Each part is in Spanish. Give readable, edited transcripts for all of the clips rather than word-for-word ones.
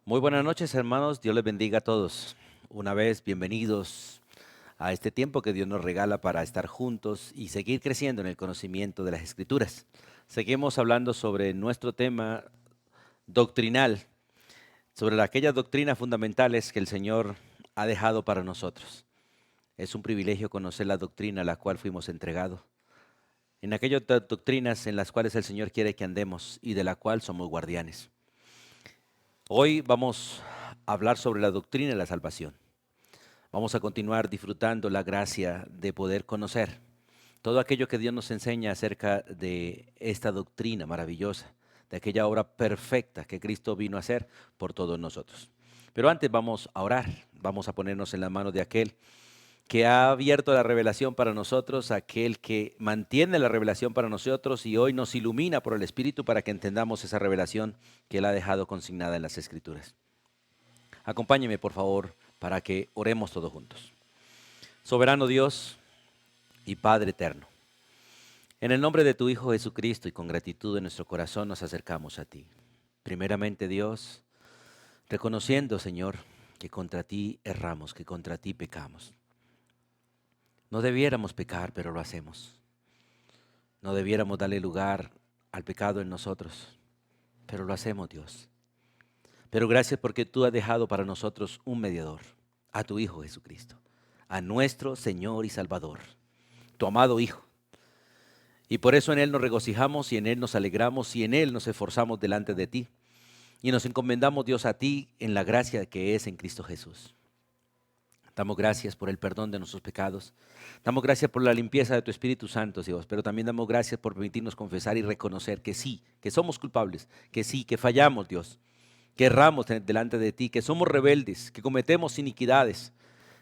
Muy buenas noches, hermanos. Dios les bendiga a todos. Una vez, bienvenidos a este tiempo que Dios nos regala para estar juntos y seguir creciendo en el conocimiento de las Escrituras. Seguimos hablando sobre nuestro tema doctrinal, sobre aquellas doctrinas fundamentales que el Señor ha dejado para nosotros. Es un privilegio conocer la doctrina a la cual fuimos entregados, en aquellas doctrinas en las cuales el Señor quiere que andemos y de la cual somos guardianes. Hoy vamos a hablar sobre la doctrina de la salvación. Vamos a continuar disfrutando la gracia de poder conocer todo aquello que Dios nos enseña acerca de esta doctrina maravillosa, de aquella obra perfecta que Cristo vino a hacer por todos nosotros. Pero antes vamos a orar, vamos a ponernos en la mano de aquel que ha abierto la revelación para nosotros, aquel que mantiene la revelación para nosotros y hoy nos ilumina por el Espíritu para que entendamos esa revelación que Él ha dejado consignada en las Escrituras. Acompáñeme, por favor, para que oremos todos juntos. Soberano Dios y Padre eterno, en el nombre de tu Hijo Jesucristo y con gratitud en nuestro corazón nos acercamos a ti. Primeramente, Dios, reconociendo, Señor, que contra ti erramos, que contra ti pecamos. No debiéramos pecar, pero lo hacemos. No debiéramos darle lugar al pecado en nosotros, pero lo hacemos, Dios. Pero gracias porque tú has dejado para nosotros un mediador, a tu Hijo Jesucristo, a nuestro Señor y Salvador, tu amado Hijo. Y por eso en Él nos regocijamos y en Él nos alegramos y en Él nos esforzamos delante de ti. Y nos encomendamos, Dios, a ti en la gracia que es en Cristo Jesús. Damos gracias por el perdón de nuestros pecados. Damos gracias por la limpieza de tu Espíritu Santo, Dios. Pero también damos gracias por permitirnos confesar y reconocer que sí, que somos culpables, que sí, que fallamos, Dios. Que erramos delante de ti, que somos rebeldes, que cometemos iniquidades.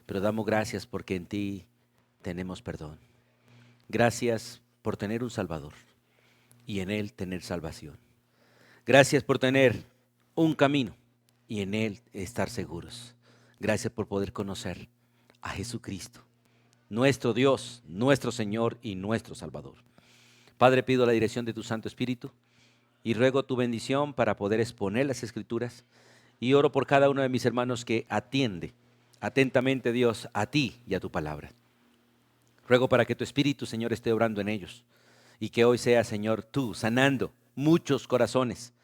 Pero damos gracias porque en ti tenemos perdón. Gracias por tener un Salvador y en Él tener salvación. Gracias por tener un camino y en Él estar seguros. Gracias por poder conocer a Jesucristo, nuestro Dios, nuestro Señor y nuestro Salvador. Padre, pido la dirección de tu Santo Espíritu y ruego tu bendición para poder exponer las Escrituras y oro por cada uno de mis hermanos que atiende atentamente, Dios, a ti y a tu palabra. Ruego para que tu Espíritu, Señor, esté obrando en ellos y que hoy sea, Señor, tú sanando muchos corazones,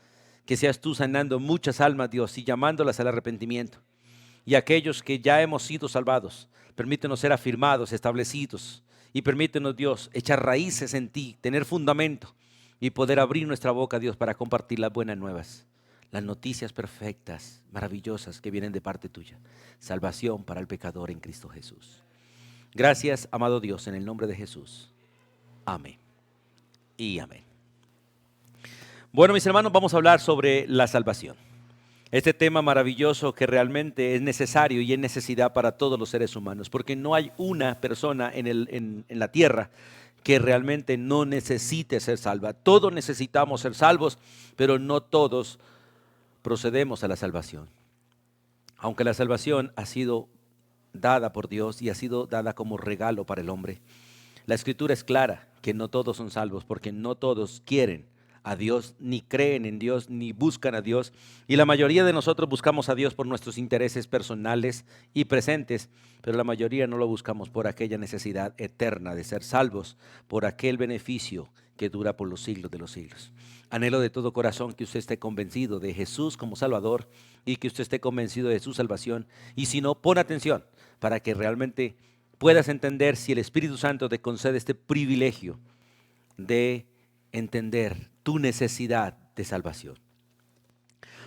que seas tú sanando muchas almas, Dios, y llamándolas al arrepentimiento. Y aquellos que ya hemos sido salvados, permítenos ser afirmados, establecidos, y permítenos, Dios, echar raíces en ti, tener fundamento y poder abrir nuestra boca, Dios, para compartir las buenas nuevas, las noticias perfectas, maravillosas que vienen de parte tuya. Salvación para el pecador en Cristo Jesús. Gracias, amado Dios, en el nombre de Jesús. Amén y amén. Bueno, mis hermanos, vamos a hablar sobre la salvación. Este tema maravilloso que realmente es necesario y es necesidad para todos los seres humanos, porque no hay una persona en la tierra que realmente no necesite ser salva. Todos necesitamos ser salvos, pero no todos procedemos a la salvación. Aunque la salvación ha sido dada por Dios y ha sido dada como regalo para el hombre, la Escritura es clara que no todos son salvos, porque no todos quieren a Dios, ni creen en Dios, ni buscan a Dios. Y la mayoría de nosotros buscamos a Dios por nuestros intereses personales y presentes, pero la mayoría no lo buscamos por aquella necesidad eterna de ser salvos, por aquel beneficio que dura por los siglos de los siglos. Anhelo de todo corazón que usted esté convencido de Jesús como Salvador y que usted esté convencido de su salvación. Y si no, pon atención para que realmente puedas entender si el Espíritu Santo te concede este privilegio de entender tu necesidad de salvación.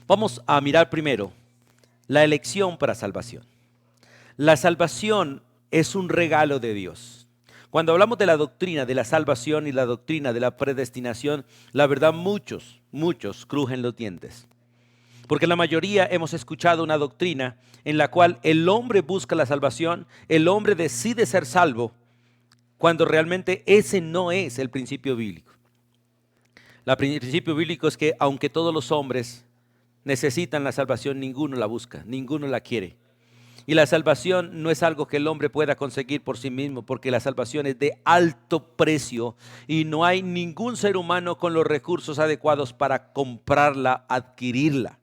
Vamos a mirar primero la elección para salvación. La salvación es un regalo de Dios. Cuando hablamos de la doctrina de la salvación y la doctrina de la predestinación, la verdad muchos crujen los dientes. Porque la mayoría hemos escuchado una doctrina en la cual el hombre busca la salvación, el hombre decide ser salvo, cuando realmente ese no es el principio bíblico. El principio bíblico es que aunque todos los hombres necesitan la salvación, ninguno la busca, ninguno la quiere. Y la salvación no es algo que el hombre pueda conseguir por sí mismo, porque la salvación es de alto precio y no hay ningún ser humano con los recursos adecuados para comprarla, adquirirla.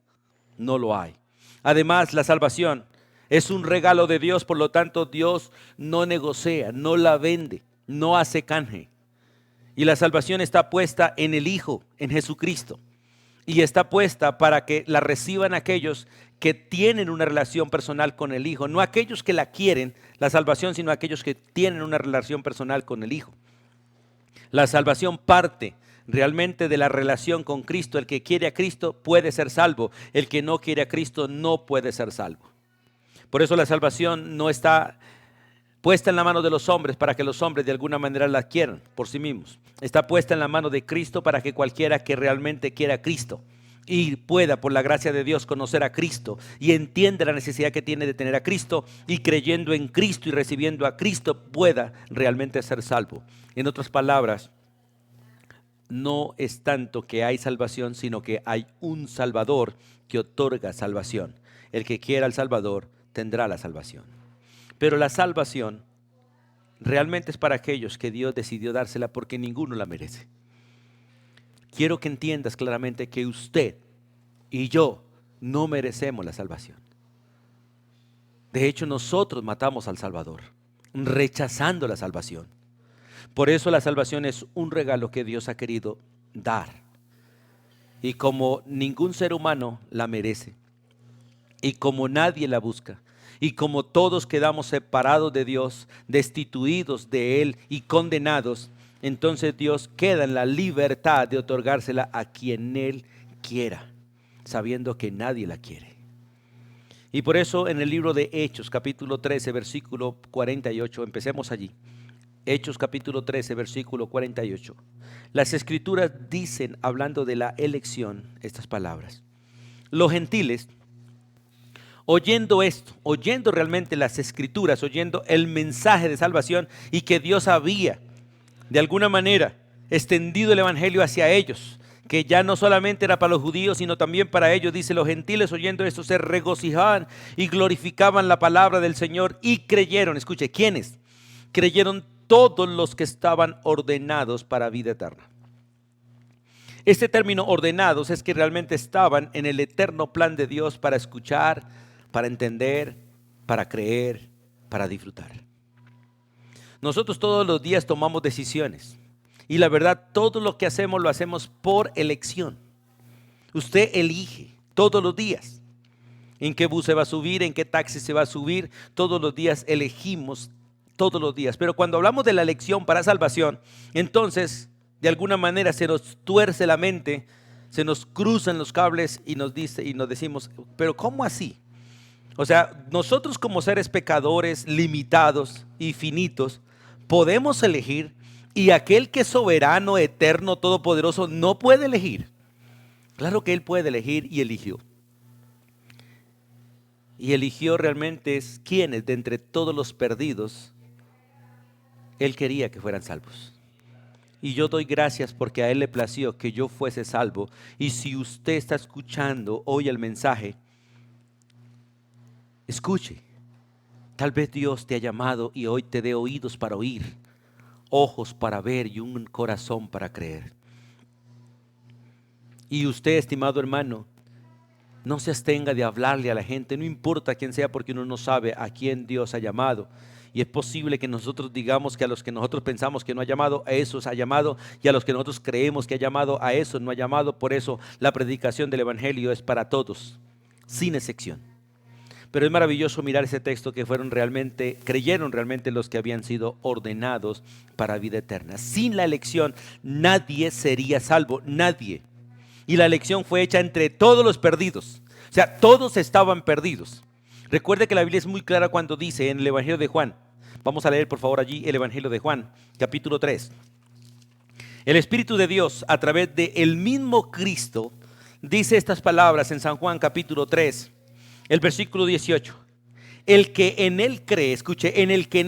No lo hay. Además, la salvación es un regalo de Dios, por lo tanto Dios no negocia, no la vende, no hace canje. Y la salvación está puesta en el Hijo, en Jesucristo. Y está puesta para que la reciban aquellos que tienen una relación personal con el Hijo. No aquellos que la quieren, la salvación, sino aquellos que tienen una relación personal con el Hijo. La salvación parte realmente de la relación con Cristo. El que quiere a Cristo puede ser salvo. El que no quiere a Cristo no puede ser salvo. Por eso la salvación no está puesta en la mano de los hombres para que los hombres de alguna manera la adquieran por sí mismos. Está puesta en la mano de Cristo para que cualquiera que realmente quiera a Cristo y pueda por la gracia de Dios conocer a Cristo y entienda la necesidad que tiene de tener a Cristo, y creyendo en Cristo y recibiendo a Cristo pueda realmente ser salvo. En otras palabras, no es tanto que hay salvación, sino que hay un Salvador que otorga salvación. El que quiera al Salvador tendrá la salvación. Pero la salvación realmente es para aquellos que Dios decidió dársela, porque ninguno la merece. Quiero que entiendas claramente que usted y yo no merecemos la salvación. De hecho, nosotros matamos al Salvador, rechazando la salvación. Por eso la salvación es un regalo que Dios ha querido dar. Y como ningún ser humano la merece, y como nadie la busca, y como todos quedamos separados de Dios, destituidos de Él y condenados, entonces Dios queda en la libertad de otorgársela a quien Él quiera, sabiendo que nadie la quiere. Y por eso en el libro de Hechos, capítulo 13, versículo 48, empecemos allí. Hechos capítulo 13, versículo 48. Las Escrituras dicen, hablando de la elección, estas palabras: los gentiles, oyendo esto, oyendo realmente las Escrituras, oyendo el mensaje de salvación y que Dios había de alguna manera extendido el evangelio hacia ellos, que ya no solamente era para los judíos, sino también para ellos, dice, los gentiles oyendo esto se regocijaban y glorificaban la palabra del Señor y creyeron. Escuche, ¿quiénes? Creyeron todos los que estaban ordenados para vida eterna. Este término ordenados es que realmente estaban en el eterno plan de Dios para escuchar, para entender, para creer, para disfrutar. Nosotros todos los días tomamos decisiones y la verdad, todo lo que hacemos lo hacemos por elección. Usted elige todos los días en qué bus se va a subir, en qué taxi se va a subir. Todos los días elegimos, todos los días. Pero cuando hablamos de la elección para salvación, entonces de alguna manera se nos tuerce la mente, se nos cruzan los cables y nos decimos, pero ¿cómo así? O sea, nosotros como seres pecadores, limitados y finitos, podemos elegir, y aquel que es soberano, eterno, todopoderoso, no puede elegir. Claro que Él puede elegir, y eligió. Y eligió realmente es quienes de entre todos los perdidos Él quería que fueran salvos. Y yo doy gracias porque a Él le plació que yo fuese salvo. Y si usted está escuchando hoy el mensaje, escuche. Tal vez Dios te ha llamado y hoy te dé oídos para oír, ojos para ver y un corazón para creer. Y usted, estimado hermano, no se abstenga de hablarle a la gente, no importa quién sea, porque uno no sabe a quién Dios ha llamado. Y es posible que nosotros digamos que a los que nosotros pensamos que no ha llamado, a esos ha llamado, y a los que nosotros creemos que ha llamado, a esos no ha llamado. Por eso la predicación del evangelio es para todos, sin excepción. Pero es maravilloso mirar ese texto, que creyeron realmente los que habían sido ordenados para vida eterna. Sin la elección nadie sería salvo, nadie. Y la elección fue hecha entre todos los perdidos. O sea, todos estaban perdidos. Recuerde que la Biblia es muy clara cuando dice en el Evangelio de Juan. Vamos a leer por favor allí el Evangelio de Juan, capítulo 3. El Espíritu de Dios, a través del mismo Cristo, dice estas palabras en San Juan capítulo 3, el versículo 18. El que en Él cree, escuche, el que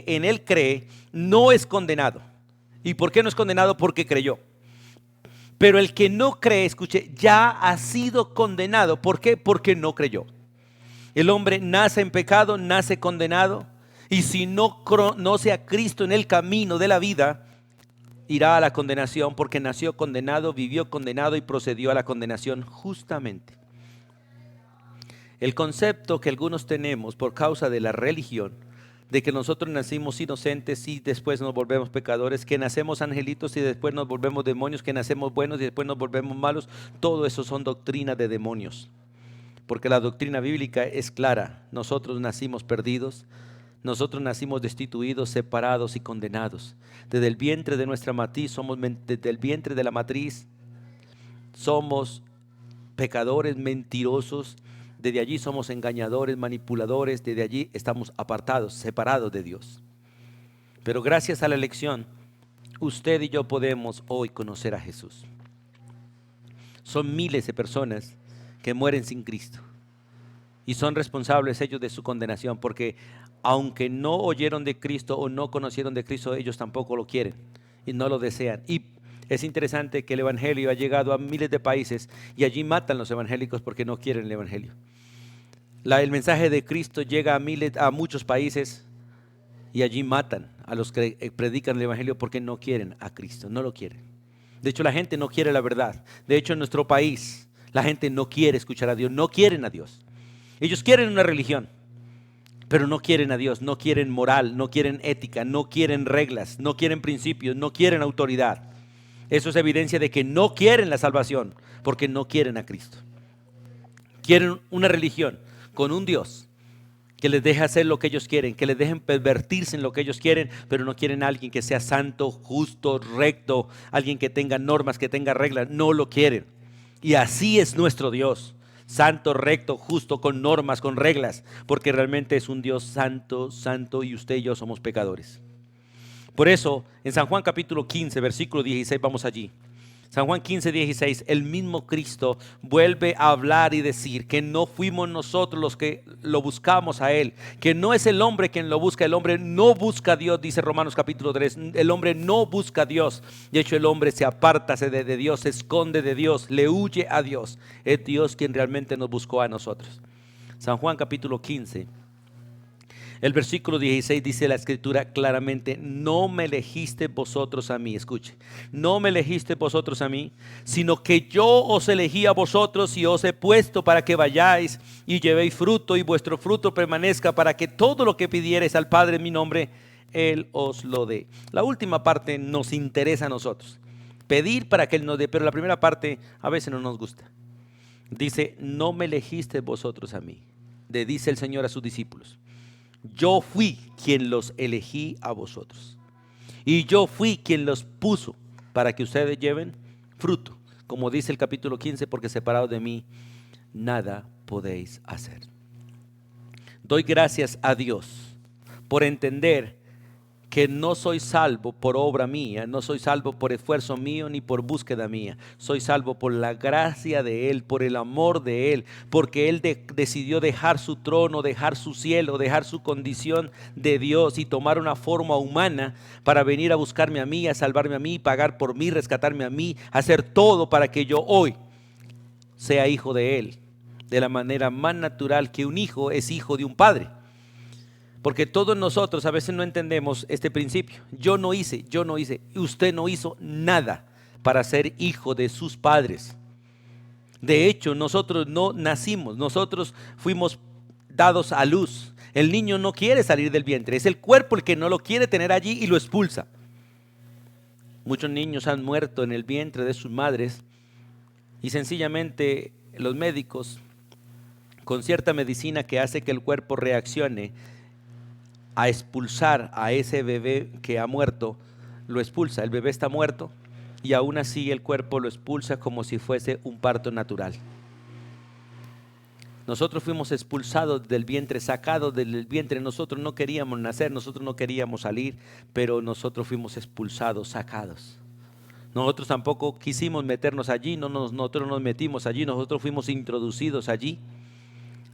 en Él cree no es condenado. ¿Y por qué no es condenado? Porque creyó. Pero el que no cree, escuche, ya ha sido condenado. ¿Por qué? Porque no creyó. El hombre nace en pecado, nace condenado. Y si no conoce a Cristo en el camino de la vida, irá a la condenación, porque nació condenado, vivió condenado y procedió a la condenación justamente. El concepto que algunos tenemos por causa de la religión, de que nosotros nacimos inocentes y después nos volvemos pecadores, que nacemos angelitos y después nos volvemos demonios, que nacemos buenos y después nos volvemos malos, todo eso son doctrinas de demonios. Porque la doctrina bíblica es clara: nosotros nacimos perdidos, nosotros nacimos destituidos, separados y condenados. Desde el vientre de nuestra matriz desde el vientre de la matriz somos pecadores, mentirosos. Desde allí somos engañadores, manipuladores. Desde allí estamos apartados, separados de Dios. Pero gracias a la elección, usted y yo podemos hoy conocer a Jesús. Son miles de personas que mueren sin Cristo y son responsables ellos de su condenación, porque aunque no oyeron de Cristo o no conocieron de Cristo, ellos tampoco lo quieren y no lo desean. Y es interesante que el evangelio ha llegado a miles de países y allí matan los evangélicos porque no quieren el evangelio. El mensaje de Cristo llega a muchos países y allí matan a los que predican el evangelio porque no quieren a Cristo, no lo quieren. De hecho, la gente no quiere la verdad. De hecho, en nuestro país la gente no quiere escuchar a Dios, no quieren a Dios. Ellos quieren una religión, pero no quieren a Dios, no quieren moral, no quieren ética, no quieren reglas, no quieren principios, no quieren autoridad. Eso es evidencia de que no quieren la salvación, porque no quieren a Cristo. Quieren una religión con un Dios que les deje hacer lo que ellos quieren, que les dejen pervertirse en lo que ellos quieren, pero no quieren a alguien que sea santo, justo, recto, alguien que tenga normas, que tenga reglas. No lo quieren. Y así es nuestro Dios: santo, recto, justo, con normas, con reglas, porque realmente es un Dios santo, santo, y usted y yo somos pecadores. Por eso, en San Juan capítulo 15, versículo 16, vamos allí. San Juan 15, 16, el mismo Cristo vuelve a hablar y decir que no fuimos nosotros los que lo buscamos a Él, que no es el hombre quien lo busca, el hombre no busca a Dios, dice Romanos capítulo 3, el hombre no busca a Dios. De hecho, el hombre se aparta de Dios, se esconde de Dios, le huye a Dios. Es Dios quien realmente nos buscó a nosotros. San Juan capítulo 15. El versículo 16 dice la escritura claramente: no me elegiste vosotros a mí, escuche, no me elegiste vosotros a mí, sino que yo os elegí a vosotros y os he puesto para que vayáis y llevéis fruto y vuestro fruto permanezca, para que todo lo que pidiereis al Padre en mi nombre, Él os lo dé. La última parte nos interesa a nosotros, pedir para que Él nos dé, pero la primera parte a veces no nos gusta. Dice: no me elegiste vosotros a mí, le dice el Señor a sus discípulos. Yo fui quien los elegí a vosotros. Y yo fui quien los puso para que ustedes lleven fruto. Como dice el capítulo 15, porque separados de mí, nada podéis hacer. Doy gracias a Dios por entender que no soy salvo por obra mía, no soy salvo por esfuerzo mío ni por búsqueda mía. Soy salvo por la gracia de Él, por el amor de Él, porque Él decidió dejar su trono, dejar su cielo, dejar su condición de Dios y tomar una forma humana para venir a buscarme a mí, a salvarme a mí, pagar por mí, rescatarme a mí, hacer todo para que yo hoy sea hijo de Él, de la manera más natural que un hijo es hijo de un padre. Porque todos nosotros a veces no entendemos este principio. Yo no hice, usted no hizo nada para ser hijo de sus padres. De hecho, nosotros no nacimos, nosotros fuimos dados a luz. El niño no quiere salir del vientre, es el cuerpo el que no lo quiere tener allí y lo expulsa. Muchos niños han muerto en el vientre de sus madres y sencillamente los médicos, con cierta medicina que hace que el cuerpo reaccione a expulsar a ese bebé que ha muerto, lo expulsa. El bebé está muerto y aún así el cuerpo lo expulsa como si fuese un parto natural. Nosotros fuimos expulsados del vientre, sacados del vientre. Nosotros no queríamos nacer, nosotros no queríamos salir, pero nosotros fuimos expulsados, sacados. Nosotros tampoco quisimos meternos allí, nosotros nos metimos allí, nosotros fuimos introducidos allí.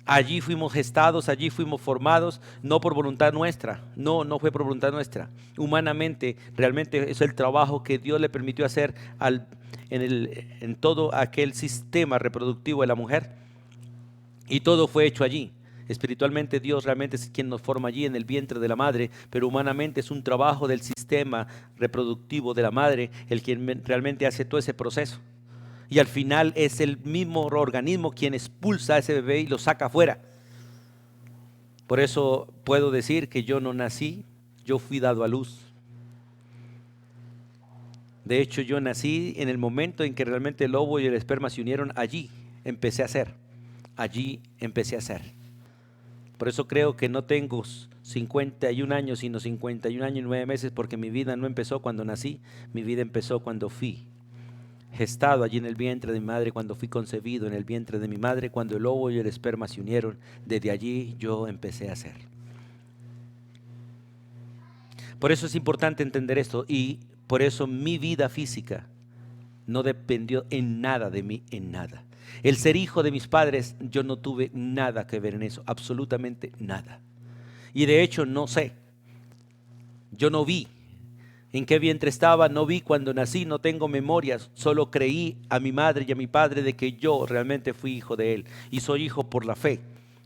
Allí fuimos gestados, allí fuimos formados, no por voluntad nuestra, no fue por voluntad nuestra. Humanamente, realmente es el trabajo que Dios le permitió hacer en todo aquel sistema reproductivo de la mujer, y todo fue hecho allí. Espiritualmente Dios realmente es quien nos forma allí en el vientre de la madre, pero humanamente es un trabajo del sistema reproductivo de la madre el quien realmente hace todo ese proceso. y al final es el mismo organismo quien expulsa a ese bebé y lo saca afuera. Por eso puedo decir que yo no nací, yo fui dado a luz. De hecho, yo nací en el momento en que realmente el óvulo y el esperma se unieron. Allí empecé a ser. Allí empecé a ser. Por eso creo que no tengo 51 años, sino 51 años y 9 meses, porque mi vida no empezó cuando nací, mi vida empezó cuando fui gestado allí en el vientre de mi madre, cuando fui concebido en el vientre de mi madre, cuando el óvulo y el esperma se unieron. Desde allí yo empecé a ser. Por eso es importante entender esto, y por eso mi vida física no dependió en nada de mí, en nada. El ser hijo de mis padres, yo no tuve nada que ver en eso, absolutamente nada. Y de hecho no sé, yo no vi en qué vientre estaba, no vi cuando nací, no tengo memorias, solo creí a mi madre y a mi padre de que yo realmente fui hijo de él y soy hijo por la fe.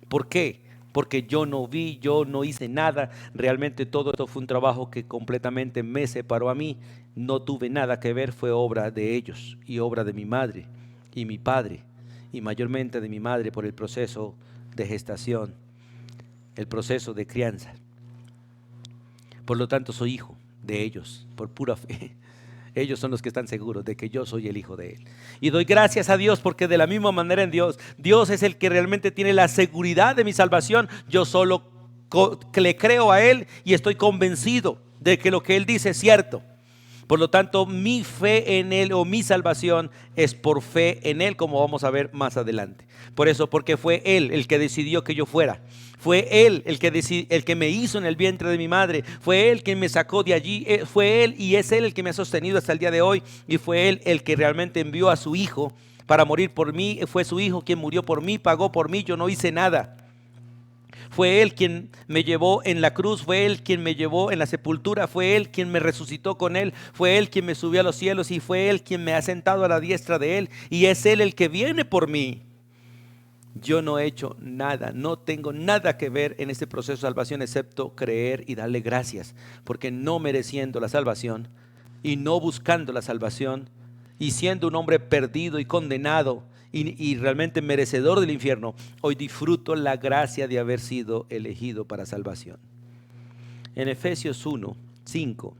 ¿Por qué? Porque yo no vi, yo no hice nada, realmente todo esto fue un trabajo que completamente me separó a mí, no tuve nada que ver, fue obra de ellos y obra de mi madre y mi padre, y mayormente de mi madre por el proceso de gestación, el proceso de crianza. Por lo tanto soy hijo de ellos, por pura fe. Ellos son los que están seguros de que yo soy el hijo de Él. Y doy gracias a Dios porque de la misma manera en Dios, Dios es el que realmente tiene la seguridad de mi salvación. Yo solo le creo a Él y estoy convencido de que lo que Él dice es cierto. Por lo tanto, mi fe en Él o mi salvación es por fe en Él, como vamos a ver más adelante. Por eso, porque fue Él el que decidió que yo fuera. Fue Él el que me hizo en el vientre de mi madre. Fue Él quien me sacó de allí. Fue Él y es Él el que me ha sostenido hasta el día de hoy. Y fue Él el que realmente envió a su Hijo para morir por mí. Fue su Hijo quien murió por mí, pagó por mí. Yo no hice nada. Fue Él quien me llevó en la cruz, fue Él quien me llevó en la sepultura, fue Él quien me resucitó con Él, fue Él quien me subió a los cielos y fue Él quien me ha sentado a la diestra de Él y es Él el que viene por mí. Yo no he hecho nada, no tengo nada que ver en este proceso de salvación excepto creer y darle gracias, porque no mereciendo la salvación y no buscando la salvación y siendo un hombre perdido y condenado y realmente merecedor del infierno, hoy disfruto la gracia de haber sido elegido para salvación. En Efesios 1, 5,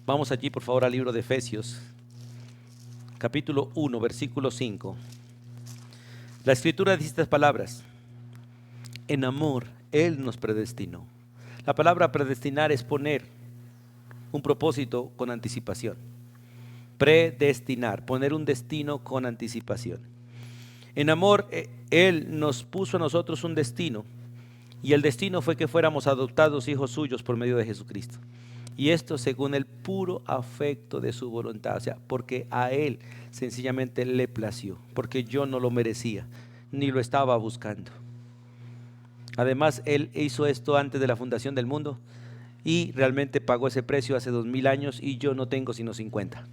vamos allí por favor al libro de Efesios, capítulo 1, versículo 5. La escritura dice estas palabras: en amor Él nos predestinó. La palabra predestinar es poner un propósito con anticipación. Predestinar, poner un destino con anticipación. En amor, Él nos puso a nosotros un destino, y el destino fue que fuéramos adoptados hijos suyos por medio de Jesucristo. Y esto según el puro afecto de su voluntad, o sea, porque a Él sencillamente le plació, porque yo no lo merecía, ni lo estaba buscando. Además, Él hizo esto antes de la fundación del mundo, y realmente pagó ese precio hace 2000 años, y yo no tengo sino 50.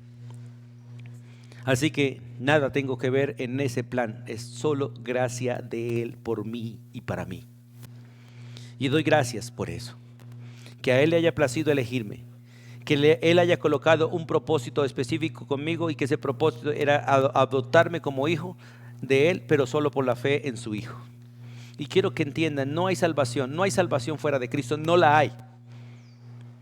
Así que nada tengo que ver en ese plan, es solo gracia de Él por mí y para mí. Y doy gracias por eso, que a Él le haya placido elegirme, que Él haya colocado un propósito específico conmigo y que ese propósito era adoptarme como hijo de Él, pero solo por la fe en su Hijo. Y quiero que entiendan, no hay salvación fuera de Cristo, no la hay.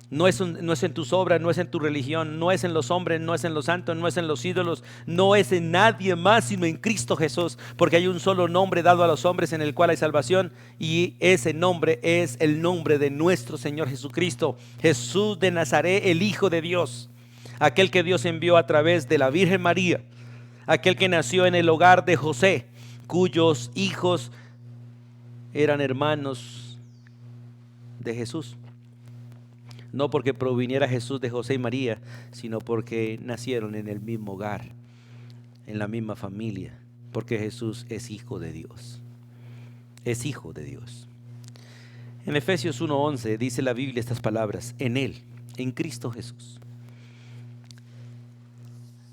No es en tus obras, no es en tu religión, no es en los hombres, no es en los santos, no es en los ídolos, no es en nadie más sino en Cristo Jesús, porque hay un solo nombre dado a los hombres en el cual hay salvación, y ese nombre es el nombre de nuestro Señor Jesucristo, Jesús de Nazaret, el Hijo de Dios, aquel que Dios envió a través de la Virgen María, aquel que nació en el hogar de José, cuyos hijos eran hermanos de Jesús. No porque proviniera Jesús de José y María, sino porque nacieron en el mismo hogar, en la misma familia, porque Jesús es hijo de Dios. Es hijo de Dios. En Efesios 1:11 dice la Biblia estas palabras: en Él, en Cristo Jesús.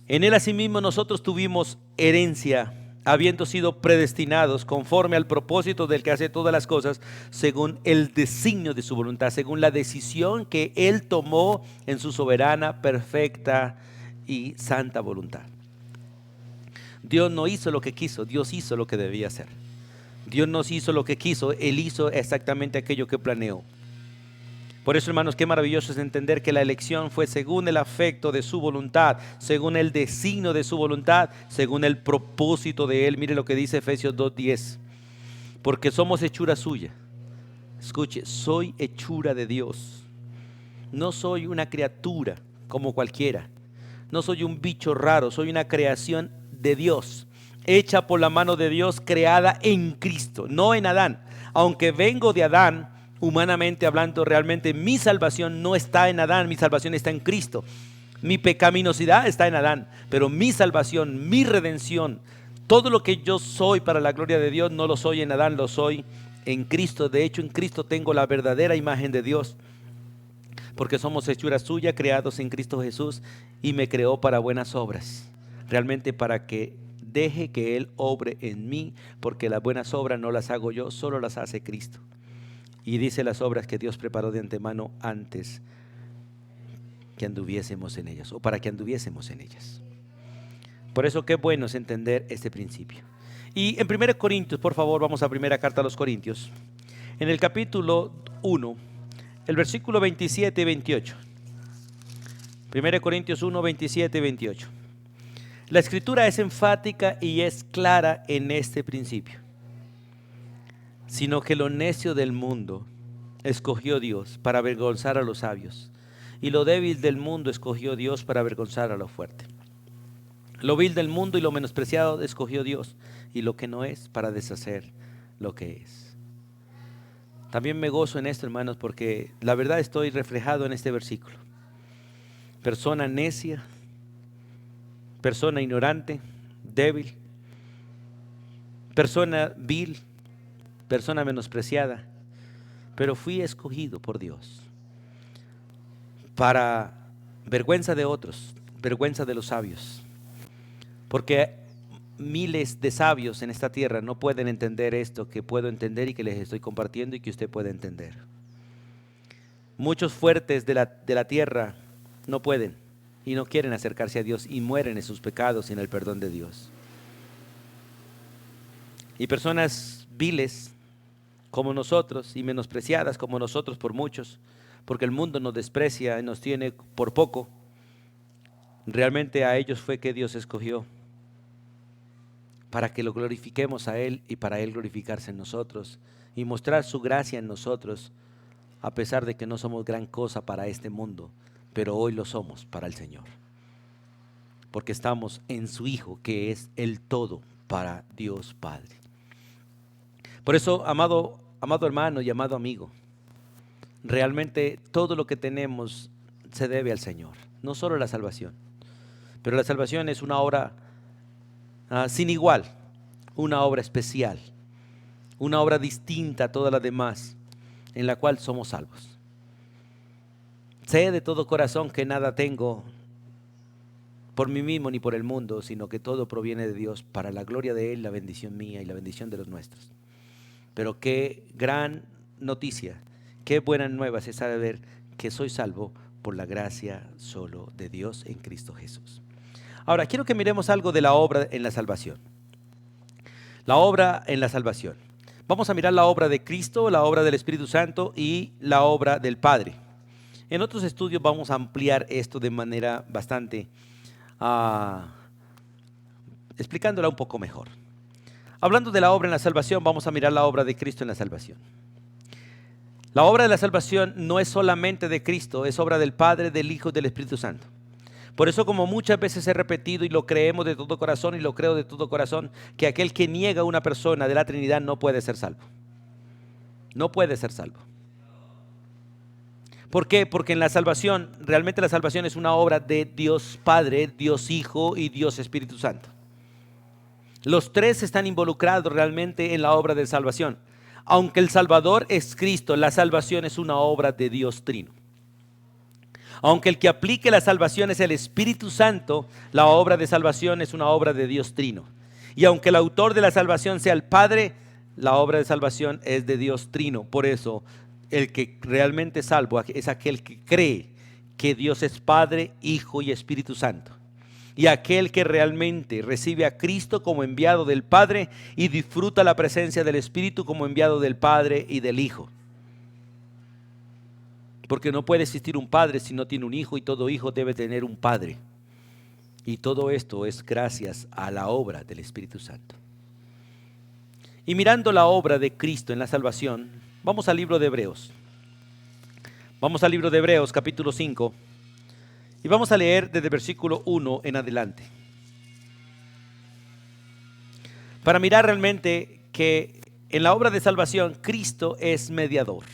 En Él asimismo nosotros tuvimos herencia, habiendo sido predestinados conforme al propósito del que hace todas las cosas, según el designio de su voluntad, según la decisión que Él tomó en su soberana, perfecta y santa voluntad. Dios no hizo lo que quiso, Dios hizo lo que debía hacer. Dios no hizo lo que quiso, Él hizo exactamente aquello que planeó. Por eso, hermanos, qué maravilloso es entender que la elección fue según el afecto de su voluntad, según el designio de su voluntad, según el propósito de Él. Mire lo que dice Efesios 2:10. Porque somos hechura suya. Escuche, soy hechura de Dios. No soy una criatura como cualquiera. No soy un bicho raro, soy una creación de Dios, hecha por la mano de Dios, creada en Cristo, no en Adán. Aunque vengo de Adán, humanamente hablando, realmente mi salvación no está en Adán, mi salvación está en Cristo. Mi pecaminosidad está en Adán, pero mi salvación, mi redención, todo lo que yo soy para la gloria de Dios, no lo soy en Adán, lo soy en Cristo. De hecho, en Cristo tengo la verdadera imagen de Dios, porque somos hechura suya, creados en Cristo Jesús, y me creó para buenas obras, realmente para que deje que Él obre en mí, porque las buenas obras no las hago yo, solo las hace Cristo. Y dice las obras que Dios preparó de antemano antes que anduviésemos en ellas, o para que anduviésemos en ellas. Por eso qué bueno es entender este principio. Y en 1 Corintios, por favor, vamos a primera carta a los Corintios, en el capítulo 1, el versículo 27 y 28. 1 Corintios 1, 27 y 28. La escritura es enfática y es clara en este principio. Sino que lo necio del mundo escogió Dios para avergonzar a los sabios, y lo débil del mundo escogió Dios para avergonzar a lo fuerte. Lo vil del mundo y lo menospreciado escogió Dios, y lo que no es, para deshacer lo que es. También me gozo en esto, hermanos, porque la verdad estoy reflejado en este versículo. Persona necia, persona ignorante, débil, persona vil, persona menospreciada, pero fui escogido por Dios para vergüenza de otros, vergüenza de los sabios, porque miles de sabios en esta tierra no pueden entender esto que puedo entender y que les estoy compartiendo y que usted puede entender. Muchos fuertes de la tierra no pueden y no quieren acercarse a Dios y mueren en sus pecados y en el perdón de Dios. Y personas viles como nosotros y menospreciadas como nosotros por muchos, porque el mundo nos desprecia y nos tiene por poco, realmente a ellos fue que Dios escogió para que lo glorifiquemos a Él y para Él glorificarse en nosotros y mostrar su gracia en nosotros, a pesar de que no somos gran cosa para este mundo, pero hoy lo somos para el Señor, porque estamos en su Hijo, que es el todo para Dios Padre. Por eso, amado hermano y amado amigo, realmente todo lo que tenemos se debe al Señor, no solo la salvación, pero la salvación es una obra sin igual, una obra especial, una obra distinta a todas las demás, en la cual somos salvos. Sé de todo corazón que nada tengo por mí mismo ni por el mundo, sino que todo proviene de Dios, para la gloria de Él, la bendición mía y la bendición de los nuestros. Pero qué gran noticia, qué buenas nuevas es saber que soy salvo por la gracia solo de Dios en Cristo Jesús. Ahora, quiero que miremos algo de la obra en la salvación. La obra en la salvación. Vamos a mirar la obra de Cristo, la obra del Espíritu Santo y la obra del Padre. En otros estudios vamos a ampliar esto de manera bastante, explicándola un poco mejor. Hablando de la obra en la salvación, vamos a mirar la obra de Cristo en la salvación. La obra de la salvación no es solamente de Cristo, es obra del Padre, del Hijo y del Espíritu Santo. Por eso, como muchas veces he repetido y lo creemos de todo corazón y lo creo de todo corazón, que aquel que niega a una persona de la Trinidad no puede ser salvo. No puede ser salvo. ¿Por qué? Porque en la salvación, realmente la salvación es una obra de Dios Padre, Dios Hijo y Dios Espíritu Santo. Los tres están involucrados realmente en la obra de salvación. Aunque el Salvador es Cristo, la salvación es una obra de Dios Trino. Aunque el que aplique la salvación es el Espíritu Santo, la obra de salvación es una obra de Dios Trino. Y aunque el autor de la salvación sea el Padre, la obra de salvación es de Dios Trino. Por eso, el que realmente es salvo es aquel que cree que Dios es Padre, Hijo y Espíritu Santo. y aquel que realmente recibe a Cristo como enviado del Padre y disfruta la presencia del Espíritu como enviado del Padre y del Hijo. Porque no puede existir un padre si no tiene un hijo, y todo hijo debe tener un padre. Y todo esto es gracias a la obra del Espíritu Santo. Y mirando la obra de Cristo en la salvación, vamos al libro de Hebreos. Vamos al libro de Hebreos, capítulo 5, y vamos a leer desde el versículo 1 en adelante. Para mirar realmente que en la obra de salvación Cristo es mediador.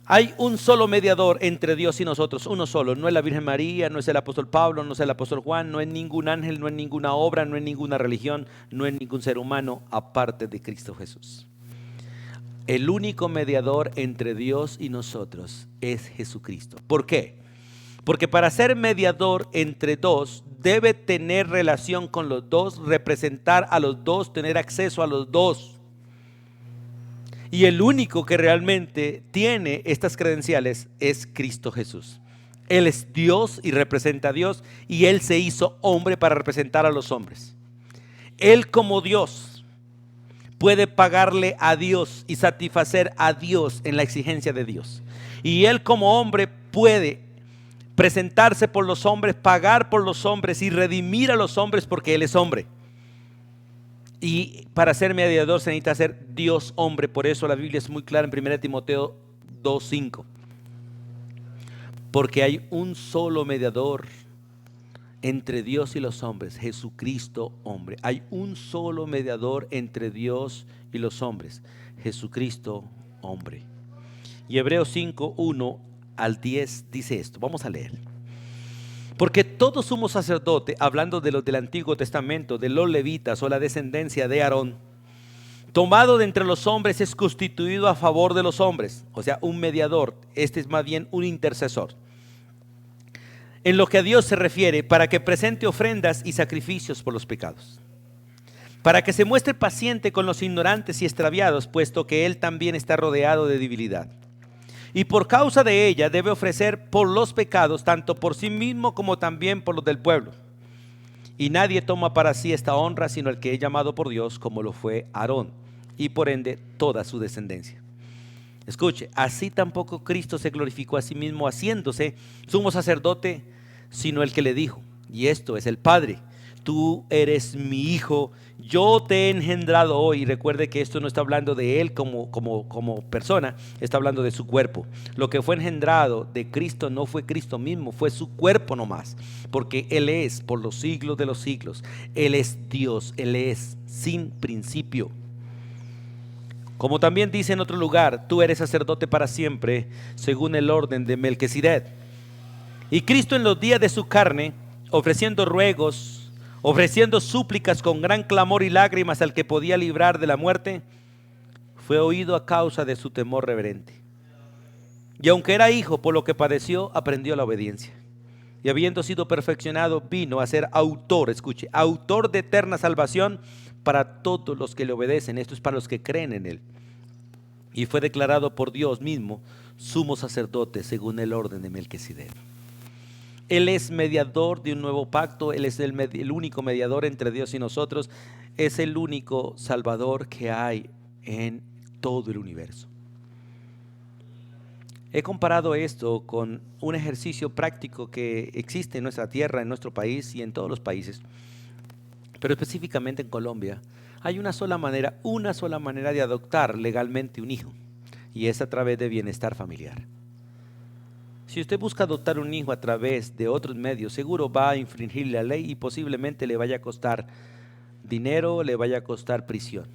Hay un solo mediador entre Dios y nosotros, uno solo. No es la Virgen María, no es el apóstol Pablo, no es el apóstol Juan, no es ningún ángel, no es ninguna obra, no es ninguna religión, no es ningún ser humano aparte de Cristo Jesús. El único mediador entre Dios y nosotros es Jesucristo. ¿Por qué? Porque para ser mediador entre dos, debe tener relación con los dos, representar a los dos, tener acceso a los dos. Y el único que realmente tiene estas credenciales es Cristo Jesús. Él es Dios y representa a Dios, y Él se hizo hombre para representar a los hombres. Él como Dios puede pagarle a Dios y satisfacer a Dios en la exigencia de Dios. Y Él como hombre puede presentarse por los hombres, pagar por los hombres y redimir a los hombres porque Él es hombre. Y para ser mediador se necesita ser Dios hombre. Por eso la Biblia es muy clara en 1 Timoteo 2:5. Porque hay un solo mediador entre Dios y los hombres, Jesucristo hombre. Hay un solo mediador entre Dios y los hombres, Jesucristo hombre. Y Hebreos 5:1 al 10 dice esto. Vamos a leer. Porque todo sumo sacerdote, hablando de los del Antiguo Testamento, de los levitas o la descendencia de Aarón, tomado de entre los hombres, es constituido a favor de los hombres. O sea, un mediador. Este es más bien un intercesor. En lo que a Dios se refiere, para que presente ofrendas y sacrificios por los pecados. Para que se muestre paciente con los ignorantes y extraviados, puesto que Él también está rodeado de debilidad. Y por causa de ella debe ofrecer por los pecados, tanto por sí mismo como también por los del pueblo. Y nadie toma para sí esta honra, sino el que es llamado por Dios, como lo fue Aarón, y por ende toda su descendencia. Escuche, así tampoco Cristo se glorificó a sí mismo haciéndose sumo sacerdote, sino el que le dijo, y esto es el Padre: tú eres mi hijo, yo te he engendrado hoy. Y recuerde que esto no está hablando de Él como persona, está hablando de su cuerpo. Lo que fue engendrado de Cristo no fue Cristo mismo, fue su cuerpo nomás. Porque Él es por los siglos de los siglos. Él es Dios, Él es sin principio. Como también dice en otro lugar, tú eres sacerdote para siempre, según el orden de Melquisedec. Y Cristo en los días de su carne, ofreciendo ruegos, ofreciendo súplicas con gran clamor y lágrimas al que podía librar de la muerte, fue oído a causa de su temor reverente. Y aunque era hijo, por lo que padeció, aprendió la obediencia. Y habiendo sido perfeccionado, vino a ser autor, escuche, autor de eterna salvación para todos los que le obedecen. Esto es para los que creen en Él. Y fue declarado por Dios mismo sumo sacerdote según el orden de Melquisedec. Él es mediador de un nuevo pacto. Él es el único mediador entre Dios y nosotros. Es el único salvador que hay en todo el universo. He comparado esto con un ejercicio práctico que existe en nuestra tierra, en nuestro país y en todos los países. Pero específicamente en Colombia hay una sola manera de adoptar legalmente un hijo, y es a través de bienestar familiar. Si usted busca adoptar un hijo a través de otros medios, seguro va a infringir la ley y posiblemente le vaya a costar dinero, le vaya a costar prisión.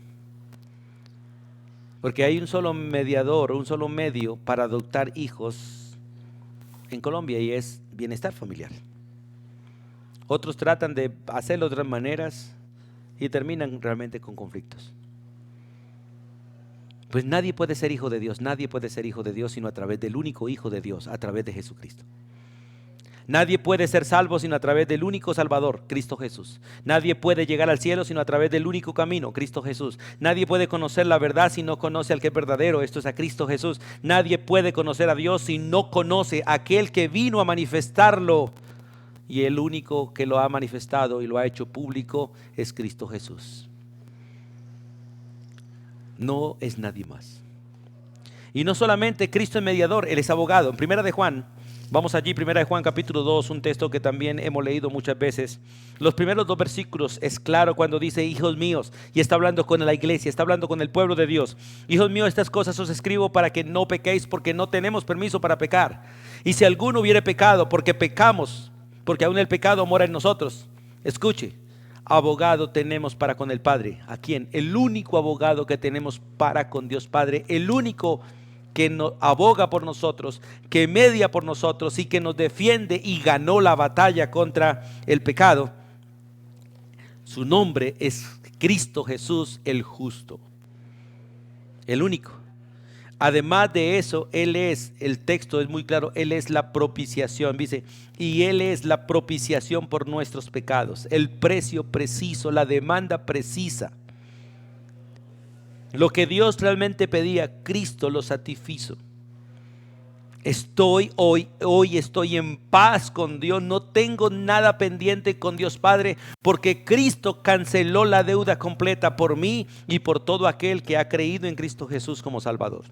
Porque hay un solo mediador, un solo medio para adoptar hijos en Colombia, y es bienestar familiar. Otros tratan de hacerlo de otras maneras y terminan realmente con conflictos. Pues nadie puede ser hijo de Dios, nadie puede ser hijo de Dios sino a través del único Hijo de Dios, a través de Jesucristo. Nadie puede ser salvo sino a través del único Salvador, Cristo Jesús. Nadie puede llegar al cielo sino a través del único camino, Cristo Jesús. Nadie puede conocer la verdad si no conoce al que es verdadero, esto es a Cristo Jesús. Nadie puede conocer a Dios si no conoce a aquel que vino a manifestarlo, y el único que lo ha manifestado y lo ha hecho público es Cristo Jesús. No es nadie más. Y no solamente Cristo es mediador, Él es abogado. En Primera de Juan, vamos allí, Primera de Juan capítulo 2, un texto que también hemos leído muchas veces. Los primeros 2 versículos es claro cuando dice: hijos míos, y está hablando con la iglesia, está hablando con el pueblo de Dios. Hijos míos, estas cosas os escribo para que no pequéis, porque no tenemos permiso para pecar. Y si alguno hubiere pecado, porque pecamos, porque aún el pecado mora en nosotros. Escuche, abogado tenemos para con el Padre. ¿A quién? El único abogado que tenemos para con Dios Padre, el único que nos aboga por nosotros, que media por nosotros y que nos defiende y ganó la batalla contra el pecado. Su nombre es Cristo Jesús el justo, el único. Además de eso, Él es, el texto es muy claro, Él es la propiciación, dice, y Él es la propiciación por nuestros pecados, el precio preciso, la demanda precisa. Lo que Dios realmente pedía, Cristo lo satisfizo. Hoy estoy en paz con Dios, no tengo nada pendiente con Dios Padre, porque Cristo canceló la deuda completa por mí y por todo aquel que ha creído en Cristo Jesús como Salvador.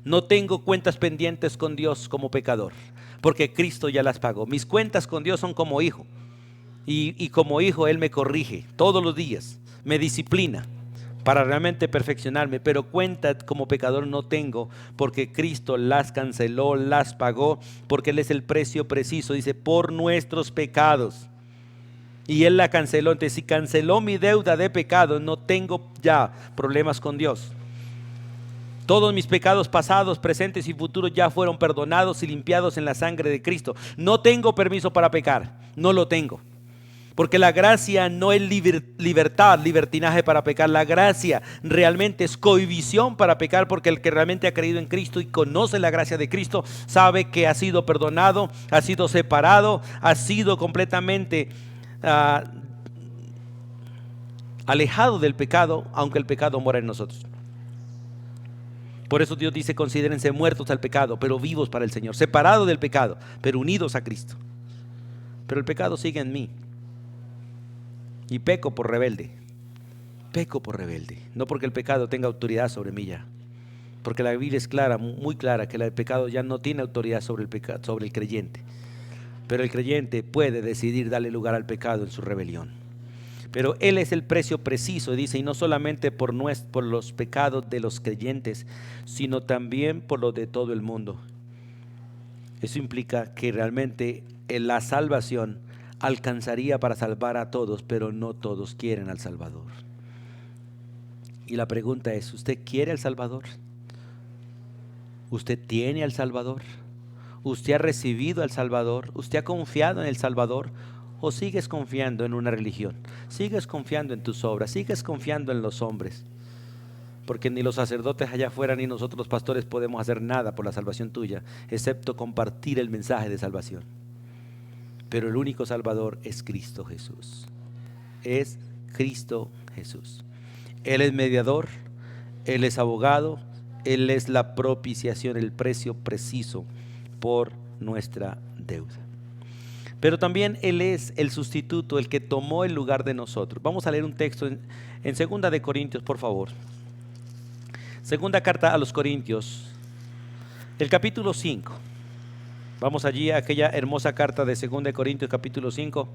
No tengo cuentas pendientes con Dios como pecador, porque Cristo ya las pagó. Mis cuentas con Dios son como hijo, y como hijo Él me corrige todos los días, me disciplina para realmente perfeccionarme, pero cuenta como pecador no tengo, porque Cristo las canceló, las pagó, porque Él es el precio preciso, dice, por nuestros pecados, y Él la canceló. Entonces, si canceló mi deuda de pecado, no tengo ya problemas con Dios. Todos mis pecados pasados, presentes y futuros ya fueron perdonados y limpiados en la sangre de Cristo. No tengo permiso para pecar, no lo tengo. Porque la gracia no es libertad, libertinaje para pecar. La gracia realmente es cohibición para pecar, porque el que realmente ha creído en Cristo y conoce la gracia de Cristo sabe que ha sido perdonado, ha sido separado, ha sido completamente alejado del pecado, aunque el pecado mora en nosotros. Por eso Dios dice: considérense muertos al pecado, pero vivos para el Señor, separados del pecado, pero unidos a Cristo. Pero el pecado sigue en mí. Y peco por rebelde, no porque el pecado tenga autoridad sobre mí ya, porque la Biblia es clara, muy clara, que el pecado ya no tiene autoridad sobre el creyente, pero el creyente puede decidir darle lugar al pecado en su rebelión. Pero Él es el precio preciso, dice, y no solamente por los pecados de los creyentes, sino también por los de todo el mundo. Eso implica que realmente la salvación alcanzaría para salvar a todos, pero no todos quieren al Salvador. Y la pregunta es: ¿usted quiere al Salvador? ¿Usted tiene al Salvador? ¿Usted ha recibido al Salvador? ¿Usted ha confiado en el Salvador? ¿O sigues confiando en una religión? ¿Sigues confiando en tus obras? ¿Sigues confiando en los hombres? Porque ni los sacerdotes allá afuera ni nosotros los pastores podemos hacer nada por la salvación tuya, excepto compartir el mensaje de salvación. Pero el único Salvador es Cristo Jesús. Es Cristo Jesús. Él es mediador, Él es abogado, Él es la propiciación, el precio preciso por nuestra deuda. Pero también Él es el sustituto, el que tomó el lugar de nosotros. Vamos a leer un texto en 2 de Corintios, por favor. Segunda carta a los Corintios, el capítulo 5. Vamos allí a aquella hermosa carta de 2 de Corintios capítulo 5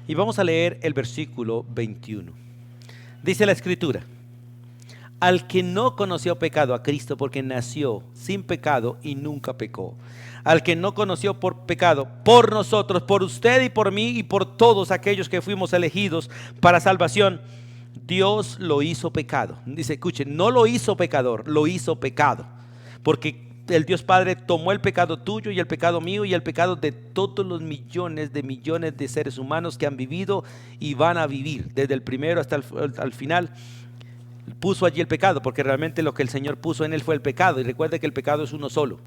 y vamos a leer el versículo 21. Dice la Escritura: al que no conoció pecado, a Cristo, porque nació sin pecado y nunca pecó. Al que no conoció por pecado, por nosotros, por usted y por mí y por todos aquellos que fuimos elegidos para salvación, Dios lo hizo pecado. Dice, escuchen, no lo hizo pecador, lo hizo pecado. Porque el Dios Padre tomó el pecado tuyo y el pecado mío y el pecado de todos los millones de seres humanos que han vivido y van a vivir, desde el primero hasta el final. Puso allí el pecado, porque realmente lo que el Señor puso en él fue el pecado. Y recuerde que el pecado es uno solo.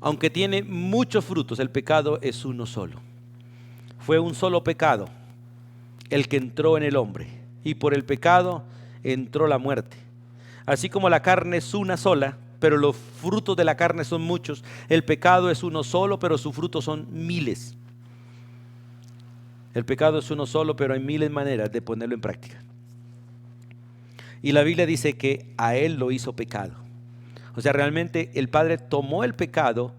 Aunque tiene muchos frutos, el pecado es uno solo. Fue un solo pecado el que entró en el hombre, y por el pecado entró la muerte. Así como la carne es una sola, pero los frutos de la carne son muchos. El pecado es uno solo, pero sus frutos son miles. El pecado es uno solo, pero hay miles de maneras de ponerlo en práctica. Y la Biblia dice que a él lo hizo pecado. O sea, realmente el Padre tomó el pecado,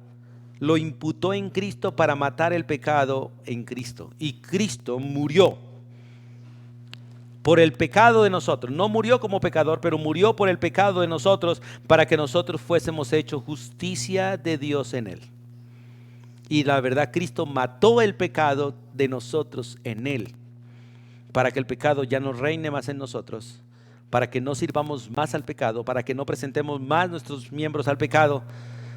lo imputó en Cristo para matar el pecado en Cristo. Y Cristo murió por el pecado de nosotros. No murió como pecador, pero murió por el pecado de nosotros para que nosotros fuésemos hechos justicia de Dios en él. Y la verdad, Cristo mató el pecado de nosotros en él, para que el pecado ya no reine más en nosotros, para que no sirvamos más al pecado, para que no presentemos más nuestros miembros al pecado,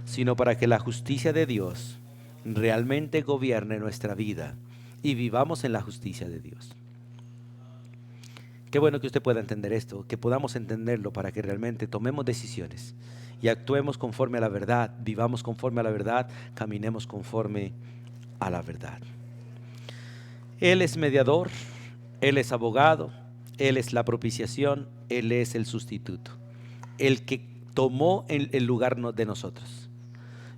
sino para que la justicia de Dios realmente gobierne nuestra vida y vivamos en la justicia de Dios. Qué bueno que usted pueda entender esto, que podamos entenderlo para que realmente tomemos decisiones y actuemos conforme a la verdad, vivamos conforme a la verdad, caminemos conforme a la verdad. Él es mediador, Él es abogado, Él es la propiciación, Él es el sustituto, el que tomó el lugar de nosotros.